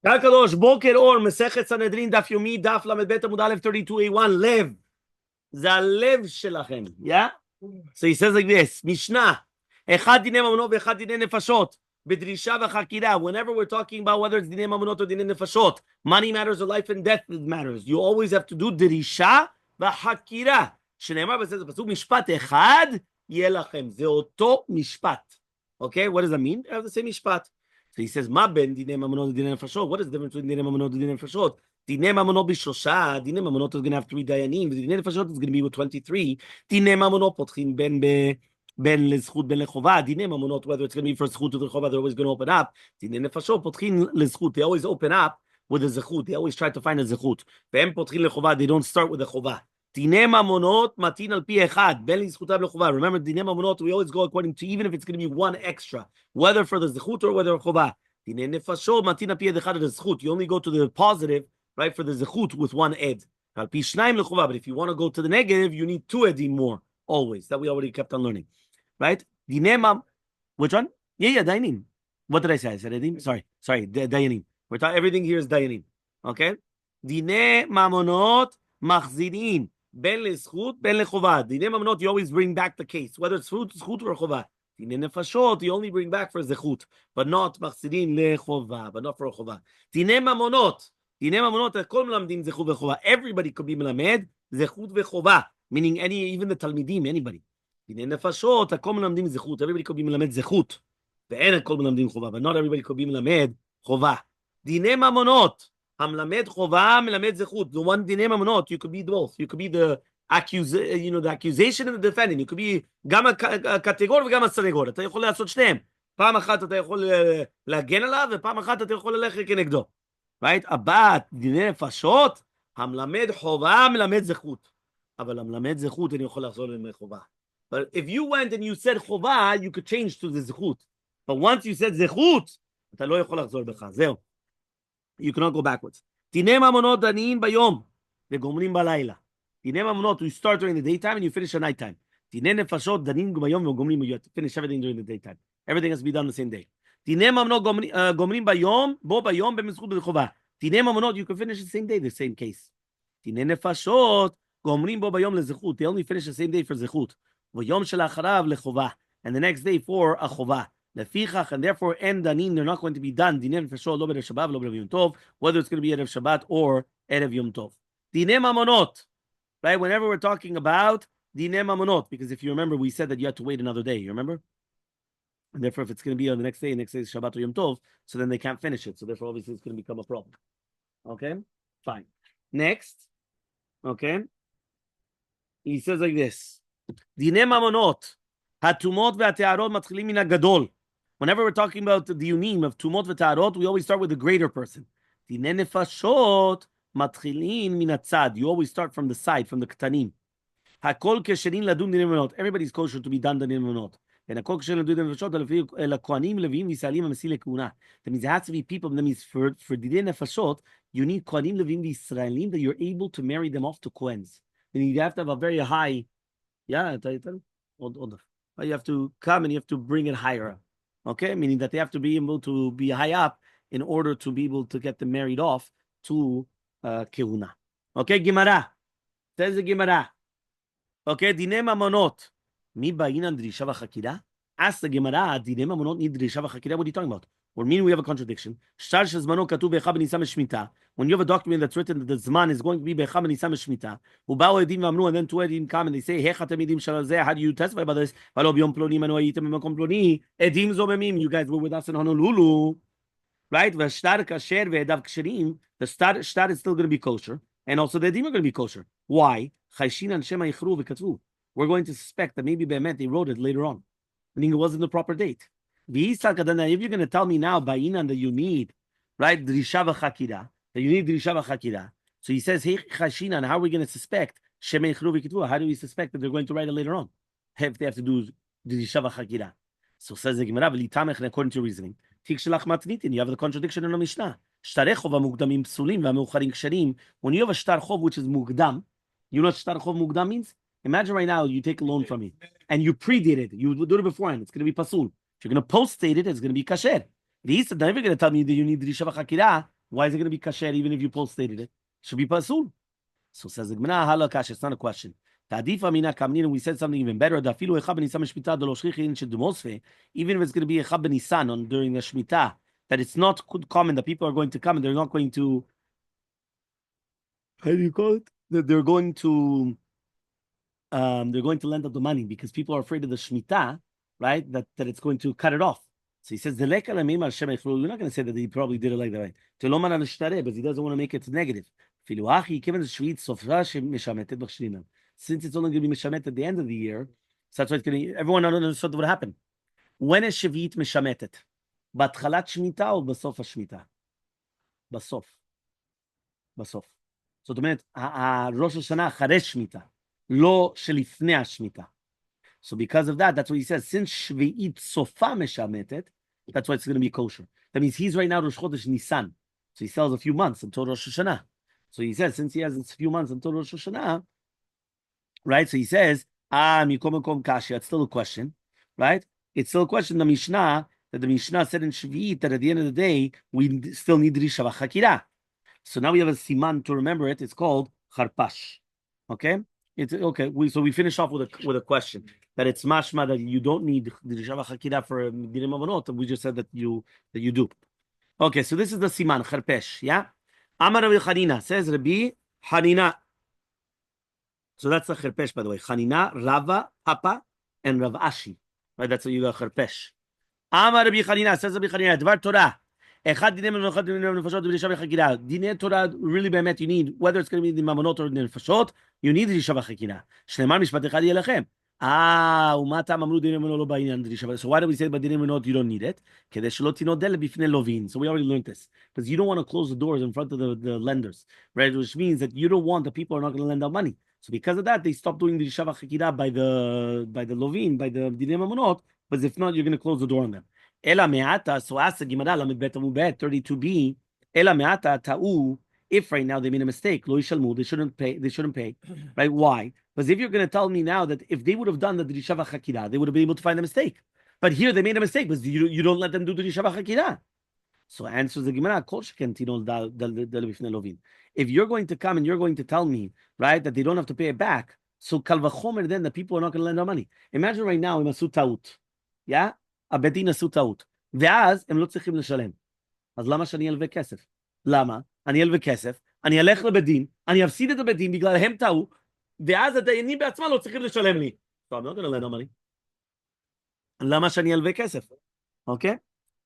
Kadosh, Boker Or, Masechet Sanhedrin Daf Yomi, Daf Lamed Bet Amud Aleph 32a1, Lev. Zalev Shelachem. Yeah? So he says like this, Mishnah, Echad Dinei Mamonot ve'echad Dinei Nefashot, B'drisha v'chakira. Whenever we're talking about whether it's Dinei Mamonot or Dinei Nefashot, money matters or life and death matters. You always have to do Drisha v'chakira. Shneimar b'says the pasuk, Mishpat Echad Yelachem. Ze oto Mishpat. Okay, what does that mean? I have the same Mishpat. So he says, Ma ben Dinei Mamonot and Dinei Nefashot. What is the difference between Dinei Mamonot and Dinei Nefashot? Dinei Mamonot b'shlosha. Dinei Mamonot is going to have 3 dayanim. Dinei Nefashot is going to be with 23. Dinei Mamonot potchim ben lezchut ben lechova. Dinei Mamonot, whether it's going to be for zchut or the chova, they're always going to open up. Dinei Nefashot potchim lezchut. They always open up with a zechut. They always try to find a zechut. Ve'em potchim lechova. They don't start with a chova. Dinei Mamonot matin al pi echad ben lezchutav lechova. Remember, Dinei Mamonot, we always go according to, even if it's going to be one extra, whether for the zechut or whether chova. Dinei Nefashot matin al pi echad the zechut. You only go to the positive, right, for the zechut with one ed. But if you want to go to the negative, you need 2 edim more, always. That we already kept on learning. Right? Which one? Yeah, dayanim. What did I say? I said edim? Sorry, dayanim. We're talking, everything here is dayanim. Okay? Dinei mamonot machzirin. Ben lezchut, ben lechova. Dinei mamonot, you always bring back the case, whether it's zechut or chova. Dinei nefashot, you only bring back for zechut, but not machzirin lechova, but not for a chova. Dinei mamonot. Everybody could be melamed zechut vechova, meaning even the talmidim, anybody. Everybody could be melamed zechut, but not everybody could be melamed chova. Dinei mamonot, hamlamed chova, melamed zechut. The one dinei mamonot, you could be both. You could be the the accusation and the defendant. You could be גם הקטגור וגם הסנגור. אתה יכול לעשות שניהם. פעם אחת אתה יכול להגן עליו, ופעם אחת אתה יכול ללכת כנגדו. Right? Abat, dinei nefashot, hamlamed chova, melamed zechut. אבל המלמד זכות, אני יכול לחזור לימי חובה. But if you went and you said חובה, you could change to the זכות. But once you said זכות, אתה לא יכול לחזור בך. זהו. You cannot go backwards. דיני ממונות דנים ביום, וגומרים בלילה. דיני ממונות, you start during the daytime and you finish at night time. דיני נפשות דנים ביום וגומרים, you have to finish everything during the daytime. Everything has to be done the same day. דיני ממונות גומרים ביום, בו ביום במזכות ובחובה. דיני ממונות, you can finish the same day, the same case. דיני נפשות, גומרים בו ביום לזכות. They only finish the same day for זכות. ויום שלאחריו לחובה. And the next day for a חובה. לפיכך, and therefore, אין דנים, they're not going to be done. דיני נפשות, לא בערב שבת ולא בערב יום טוב, whether it's going to be ערב שבת or ערב יום טוב. דיני ממונות, right? Whenever we're talking about דיני ממונות, because if you remember, we said that you had to wait another day, you remember? And therefore, if it's going to be on the next day is Shabbat or Yom Tov, so then they can't finish it. So therefore, obviously, it's going to become a problem. Okay? Fine. Next. Okay? He says like this. Dinei mamonot. Hatumot ve'ate'arot matchilim min hagadol. Whenever we're talking about the diunim of tumot ve'te'arot, we always start with the greater person. Dinei nefashot matchilim min hatzad. You always start from the side, from the ktanim. Hakol kesherin ladun dinei mamonot. Everybody's kosher to be done dinei mamonot. And a cook shouldn't do them for Kohanim, Levim, Visalim, and Masile Kuna. That means it has to be people. That means for Didei Nefashot, you need Kohanim, Levim, Visalim, that you're able to marry them off to Kohens. Meaning you have to have a very high, you have to come and you have to bring it higher up. Okay? Meaning that they have to be able to be high up in order to be able to get them married off to Kehuna. Okay, Gemara. Says the Gemara. Okay, Dinei Mamonot. Mi ba'inan drisha v'chakira? Ask the Gemara, dinei mamonot need drisha v'chakira? What are you talking about? Or meaning we have a contradiction. Shtar shezmano katuv be'echa b'nisam shmita. When you have a document that's written that the zman is going to be be'echa b'nisam shmita, uba'u edim v'amru, and then 2 edim come and they say, hecha te'midim shalazeh, how do you testify about this? V'alo b'yom ploni manu ayitem b'makom ploni, edim zomemim, you guys were with us in Honolulu. Right? V'shtar kasher ve'edav ksherim, the shtar is still going to be kosher, and also the edim are going to be kosher. Why? Chayshin shema yichru v'katvu. We're going to suspect that maybe Be'emet they wrote it later on, meaning it wasn't the proper date. If you're going to tell me now, Ba'inan, that you need, right, Drisha v'chakira, that you need Drisha v'chakira, so he says, hey, Chashinan, how are we going to suspect? How do we suspect that they're going to write it later on? If they have to do Drisha v'chakira. So says the Gemara, according to your reasoning, you have the contradiction in the Mishnah. When you have a shtar chov, which is mugdam, you know what shtar chov mugdam means? Imagine right now you take a loan from me and you predate it. You do it beforehand. It's going to be pasul. If you're going to post-date it, it's going to be kasher. He said, now if you're going to tell me that you need drisha v'chakira, Why is it going to be kasher even if you post-stated it? It should be pasul. So says the Gemara, hala kasher. It's not a question. Ta'adifa mina kamnin, and we said something even better. Dafilu echab b'nisan mishmita delo shchichi in shedumosfe. Even if it's going to be echab b'nisan on during the shmita, that it's not common that people are going to come and they're not going to. How do you call it? That they're going to lend out the money because people are afraid of the shmita, right? That it's going to cut it off. So he says, you're not going to say that he probably did it like that, right? But he doesn't want to make it negative. Since it's only going to be mishamet at the end of the year, so that's why it's going to, everyone understood what happened. When is Shevit mishametet? Batchalat shmita or basof shmita? Basof. Basof. So, Rosh Hashanah charesh shmita, lo shelifnei shmita. So because of that, that's what he says. Since Shvi'it Sofa Meshametet, that's why it's going to be kosher. That means he's right now Rosh Chodesh Nisan. So he sells a few months until Rosh Hashanah. So he says, since he has a few months until Rosh Hashanah, right? So he says, Mikom Kashi. It's still a question, right? It's still a question, the Mishnah, that the Mishnah said in Shvi'it that at the end of the day, we still need Risha V'Chakira. So now we have a siman to remember it. It's called Charpash. Okay? It's okay. So we finish off with a question that it's mashma that you don't need the Risha V'Chakira for Dinim Avonot. We just said that you do. Okay, so this is the siman Charpesh. Yeah. Amar Rabbi Chanina says Rabbi Hanina. So that's the Charpesh, by the way. Chanina, Rava, Papa, and Rav Ashi. Right. That's what you got Charpesh. Amar Rabbi Chanina says Rabbi Chanina Dvar Torah. Dinei Torah really bemet you need, whether it's going to be the mamonot or the nefashot, you need the risha v'chakira. Shneimar mishpat echad yeh lechem. Umatam amru dinei mamonot lo ba'inyan risha. So why do we say by dinei mamonot you don't need it? Kedei shelo tinodel bifnei lovin. So we already learned this because you don't want to close the doors in front of the lenders, right? Which means that you don't want the people are not going to lend out money. So because of that, they stop doing the risha v'chakira by the lovin, by the dinei mamonot. But if not, you're going to close the door on them. Ela me'ata, so ask the Gemara, Lamed Bet Amud Bet 32b. Ela me'ata ta'u. If right now they made a mistake, lo yishalmu, they shouldn't pay, right? Why? Because if you're going to tell me now that if they would have done the Risha V'Chakira, they would have been able to find the mistake. But here they made a mistake because you don't let them do the Risha V'Chakira. So answers the Gemara, Kol sheken tinol dal b'fnei lovin. If you're going to come and you're going to tell me, right, that they don't have to pay it back, so kal v'chomer then the people are not going to lend our money. Imagine right now, im asu ta'ut. Yeah? הבית עשו טעות, ואז הם לא צריכים לשלם. אז למה שאני אלווה כסף? למה? אני אלווה כסף, אני אלך לבית דין, אני אפסיד את הבית דין בגלל הם טעו, ואז הדיינים בעצמם לא צריכים לשלם לי. So I'm not going to lend no money. למה שאני אלווה כסף? Okay?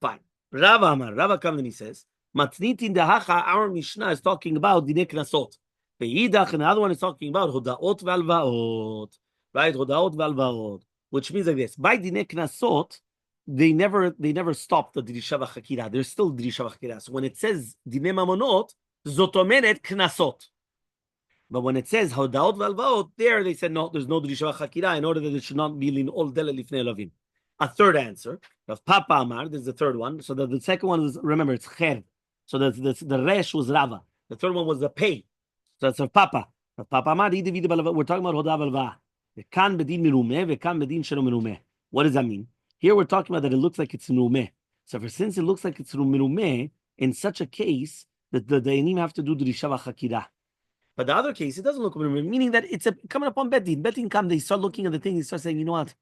Fine. Rava Amar, Rava comes and he says, מתניתין דהכה, our Mishnah is talking about דיני קנסות. ואידך, and the other one is talking about הודאות והלוואות. Right? הודאות והלוואות. Which means like this. By דיני קנסות, they never stopped the Dirisha V'Chakira. There's still Dirisha V'Chakira. So when it says Dinei Mamonot, Zot Omeret Knasot. But when it says Hodaot V'Alvaot, there they said no, there's no Dirisha V'Chakira in order that it should not be Lin Ol Dele Lifnei Elovim. A third answer of Papa Amar. This is the third one. So the second one is, remember, it's Cher. So the Resh was Rava. The third one was the Pei. So it's of Papa. Of Papa Amar. We're talking about Hodaot V'Alvaot. Vekan Bedin Merumeh, Vekan Bedin Shelo Merumeh. What does that mean? Here we're talking about that it looks like it's numeh. So since it looks like it's numeh, in such a case, that the Dayanim have to do the Risha V'Chakira. But the other case, it doesn't look numeh, meaning that it's coming upon Betin. Betin come, they start looking at the thing, they start saying, you know what,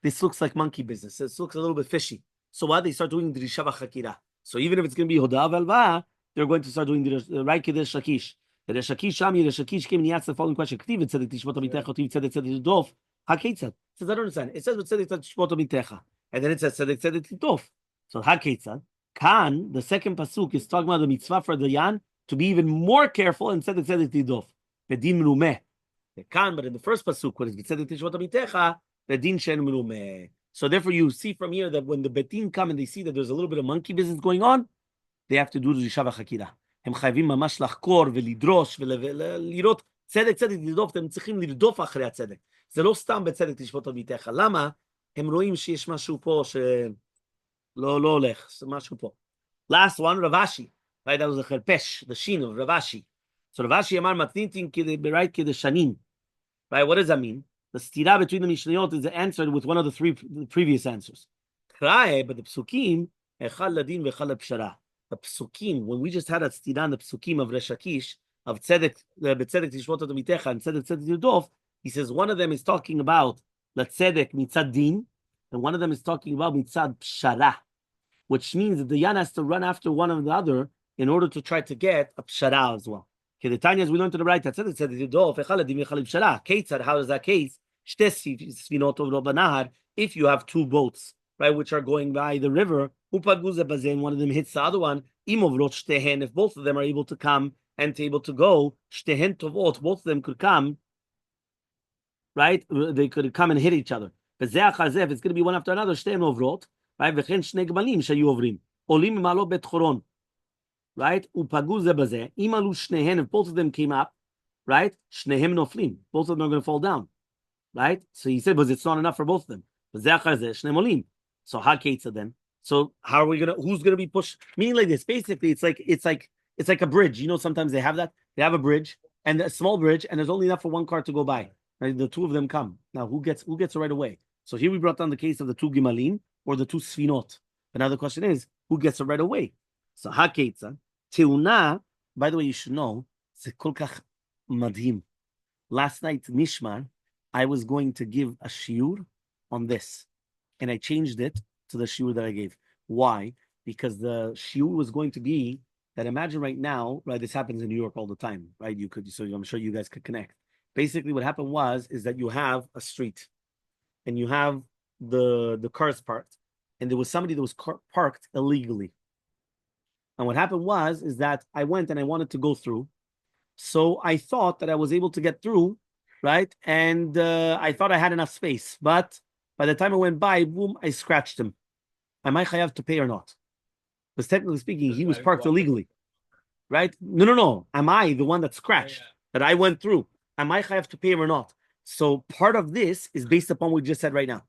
this looks like monkey business. This looks a little bit fishy. So what? They start doing the Risha V'Chakira. So even if it's going to be Hodah V'Alva, they're going to start doing the right Kedesh Shakish. Kedesh Shakish, Shami, Kedesh Shakish came and he asked the following question. K'tiv tzedek tishmot amitecha, k'tiv tzedek dof. HaKetzad. Says, I don't understand. It says, tzedek tishmot amitecha. And then it says tzedek tzedek litof. So haketzad kan, the second pasuk is talking about the mitzvah for the yan to be even more careful and tzedek tzedek litof. Bedin merumeh. They can, but in the first pasuk when it's tzedek tishmot amitecha, bedin shen merumeh. So therefore, you see from here that when the betin come and they see that there's a little bit of monkey business going on, they have to do the risha v'chakira. הם חייבים ממש לחקור ולדרוש ולראות צדק צדק לרדוף, הם צריכים לרדוף אחרי הצדק. זה לא סתם בצדק תשפוט על ביתך. למה? הם רואים שיש משהו פה שלא הולך, זה משהו פה. Last one, Ravashi. Right, that was the Cherpesh, the Shin of Ravashi. So Ravashi אמר מתניתין right כדשנים. Right, what does that mean? The stira between the Mishnayot is answered with one of the three previous answers. Krae, but the psukim, Hechal ladin v'Hechal l'pshara. the psukim, when we just had a stiran, the psukim of Resh Lakish, of Tzedek, B'Tzedek Tishvot Mitecha, and Tzedek Yudov, he says one of them is talking about the Tzedek mitzad din, and one of them is talking about mitzad pshara, which means that the yan has to run after one or the other in order to try to get a pshara as well. Okay, the Tanya, as we learned to the right, that Tzedek Yudov, Hechal Adim Yechal Pshara. Ketzad, how is that case? If you have two boats, right, which are going by the river, one of them hits the other one, if both of them are able to come and able to go, both of them could come, right? They could come and hit each other. If it's going to be one after another, right? Right? If both of them came up, right? Both of them are going to fall down. Right? So he said, but it's not enough for both of them. So how then? So how are we gonna? Who's gonna be pushed? Meaning like this. Basically, it's like a bridge. You know, sometimes they have that. They have a bridge and a small bridge, and there's only enough for one car to go by. Right? The two of them come. Now, who gets it right away? So here we brought down the case of the two gimalim or the two sfinot. But now the question is, who gets it right away? So ha teuna. By the way, you should know it's kol kach madhim. Last night, Nishmar, I was going to give a shiur on this, and I changed it to the shiur that I gave. Why? Because the shiur was going to be that imagine right now, right? This happens in New York all the time, right? So I'm sure you guys could connect. Basically, what happened is that you have a street, and you have the cars parked, and there was somebody that was parked illegally. And what happened is that I went and I wanted to go through, so I thought that I was able to get through, right? And I thought I had enough space, but by the time I went by, boom, I scratched him. Am I chayav to pay or not? Because technically speaking, he was parked illegally, right? No. Am I the one that scratched, that I went through? Am I chayav to pay or not? So part of this is based upon what we just said right now,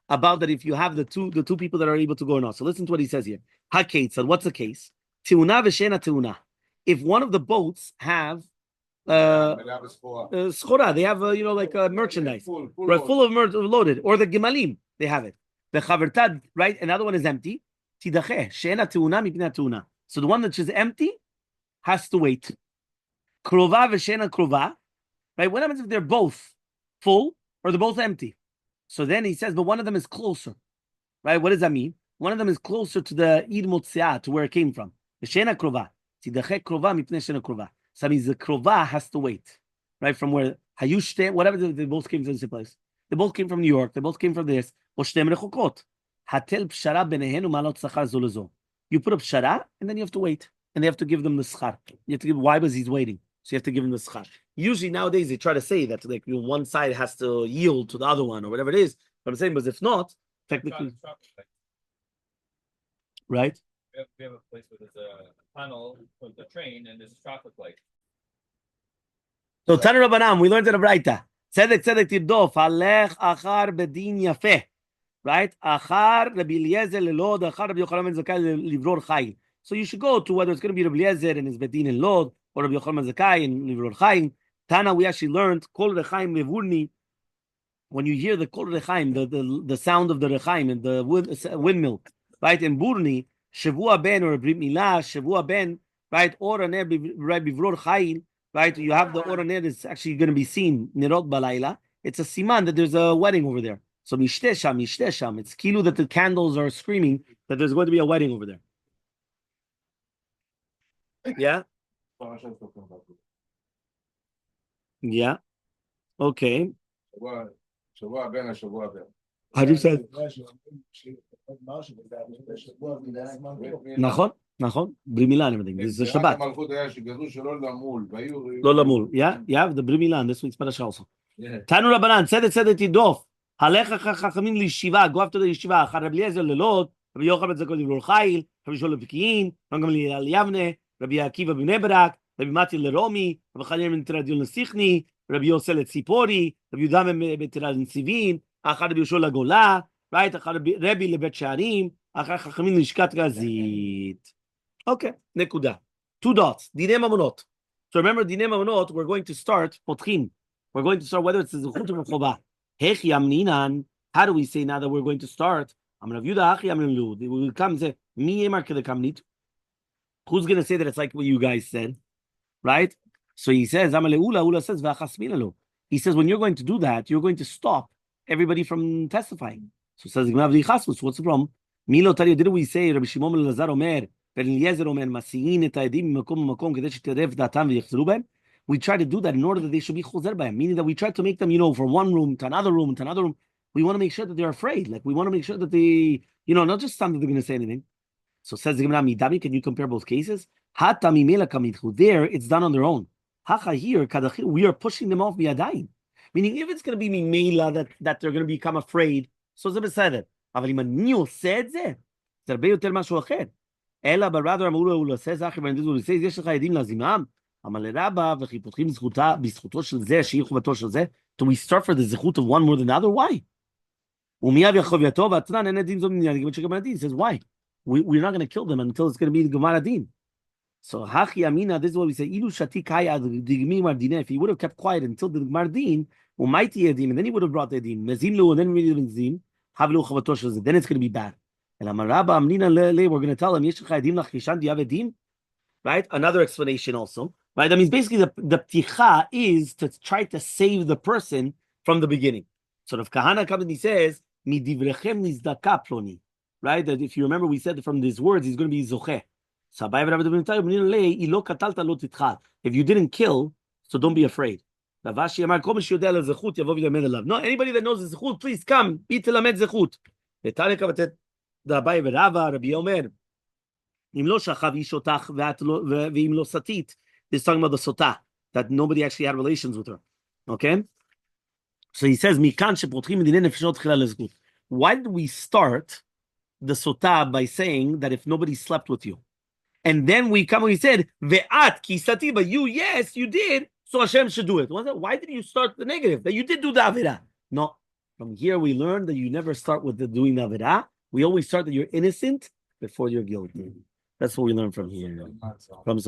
about that if you have the two people that are able to go or not. So listen to what he says here. Ha-ketzad, what's the case? Teuna v'shena teuna. If one of the boats have schora, they have like merchandise, full of loaded, or the gimalim, they have it. The chavertad, right? Another one is empty. Tidache she'ena teuna mipnei teuna. So the one that is empty has to wait. Krova v'shena krova, right? What happens if they're both full or they're both empty? So then he says, but one of them is closer, right? What does that mean? One of them is closer to the id motzia, to where it came from. She'ena krova. Tidache krova mipnei she'ena krova. So that means the krova has to wait, right? From where Hayushte, whatever they both came from the same place. They both came from New York. They both came from this. You put a pshara, and then you have to wait. And they have to give them the schar. You have to give, why was he's waiting? So you have to give him the schar. Usually nowadays they try to say that like one side has to yield to the other one or whatever it is. But I'm saying, but if not, technically, right? We have a place where there's a tunnel with the train and there's a traffic light. So Tanu Rabbanam, we learned in the Braita. Tzedek tirdof, halech achar bedin yafeh. Right? Achar Rabbi Eliezer lelod, achar Rabbi Yochanan ben Zakkai livror chayil. So you should go to whether it's going to be Rabbi Eliezer and his bedin in Lod, or Rabbi Yochanan ben Zakkai and livror chayil. Tana, we actually learned kol rechaim levurni. When you hear the kol rechaim, the sound of the rechaim and the windmill, right? In Burni, Shavua ben or Brit Milah, Shavua ben, right? Or a right bivror chayil, right? You have the oraner is actually going to be seen nirot balayla. It's a siman that there's a wedding over there. So mishtesham. It's kilu that the candles are screaming that there's going to be a wedding over there. Yeah. Yeah. Okay. How do you say? נכון, בלי מילה אני מדהים, זה שבת. לא למול, yeah, the בלי מילה, this week's parasha also. תנו רבנן, צדק תדוף, הלך חכמים לישיבה, go after the ישיבה, אחר רבי אליעזר ללוד, רבי יוחנן בן זכאי לברור חיל, רבי שמעון לפקיעין, רבי גמליאל ליבנה, רבי עקיבא בבני ברק, רבי מתי לרומי, רבי חנינא בן תרדיון לסיכני, רבי יוסי לציפורי, רבי יהודה בן תרדיון לסיבין, אחר רבי יהושע לגולה, right? אחר רבי לבית שערים, אחר חכמים לשכת גזית. Okay, nekuda. 2 dots. Dinei mamonot. So remember, dinei mamonot, we're going to start potchim. We're going to start whether it's zechut or chova. Hech yamninan. How do we say now that we're going to start? I'm going to view the hach yamnin lud. We will come and say, mi yemar kede kamnit. Who's going to say that it's like what you guys said? Right? So he says, Ula says, he says, when you're going to do that, you're going to stop everybody from testifying. So says, what's the problem? Milo Tario, didn't we say, Rabbi Shimon ben Lazar Omer, Ben Eliezer Omer, Masiin et Haedim Makom Makom, Kedesh Teref Datam v'Yichzru B'hem? We try to do that in order that they should be chozer b'hem, meaning that we try to make them, from one room to another room to another room. We want to make sure that they're afraid. Like, we want to make sure that they, not just something they're going to say anything. So says the Gemara, Midami, can you compare both cases? Hatami mela kamidchu. There, it's done on their own. Hacha here, kadachir, we are pushing them off biyadayim. Meaning, if it's going to be mimela that they're going to become afraid, so it's בסדר. אבל אם אני עושה את זה, זה הרבה יותר משהו אחר. אלא ברדר אמרו לו, הוא עושה זכר, ואני הוא עושה, יש לך עדים להזימם? אמר לרבא, וכי פותחים בזכותו של זה, שהיא חובתו של זה, do we start for the זכות of one more than another? Why? ומיד יחובייתו, והתנן אין עדים זו מניין, גם שגם הדין, says, why? We're not going to kill them until it's going to be the Gemara Din. So, Hachi Amina, this is what we say, Ilu Shati Kaya Digmi Mardine, if he would have kept quiet until the Gemara Din, Umaiti Edim, and then he would have brought the Edim, Mezin Lu, and then we didn't Zim, Havlu Chavatosh, then it's going to be bad. And Amaraba Amnina Le, we're going to tell him, Yesh Edim Lachishan, do you have Edim? Right? Another explanation also. Right? That means basically the Pticha is to try to save the person from the beginning. So if Kahana comes and he says, Midivrechem Nizdaka Ploni. Right? That if you remember, we said that from these words, he's going to be Zocheh. If you didn't kill, so don't be afraid. No, anybody that knows the zechut, please come. Be telamed zechut. He's talking about the sotah, that nobody actually had relations with her. Okay? So he says, why did we start the sotah by saying that if nobody slept with you? And then we said, Ve'at kisati, but you, yes, you did, so Hashem should do it. Why did you start the negative? That you did do the Avirah. No. From here we learned that you never start with the doing the Avirah. We always start that you're innocent before you're guilty. That's what we learn from here. From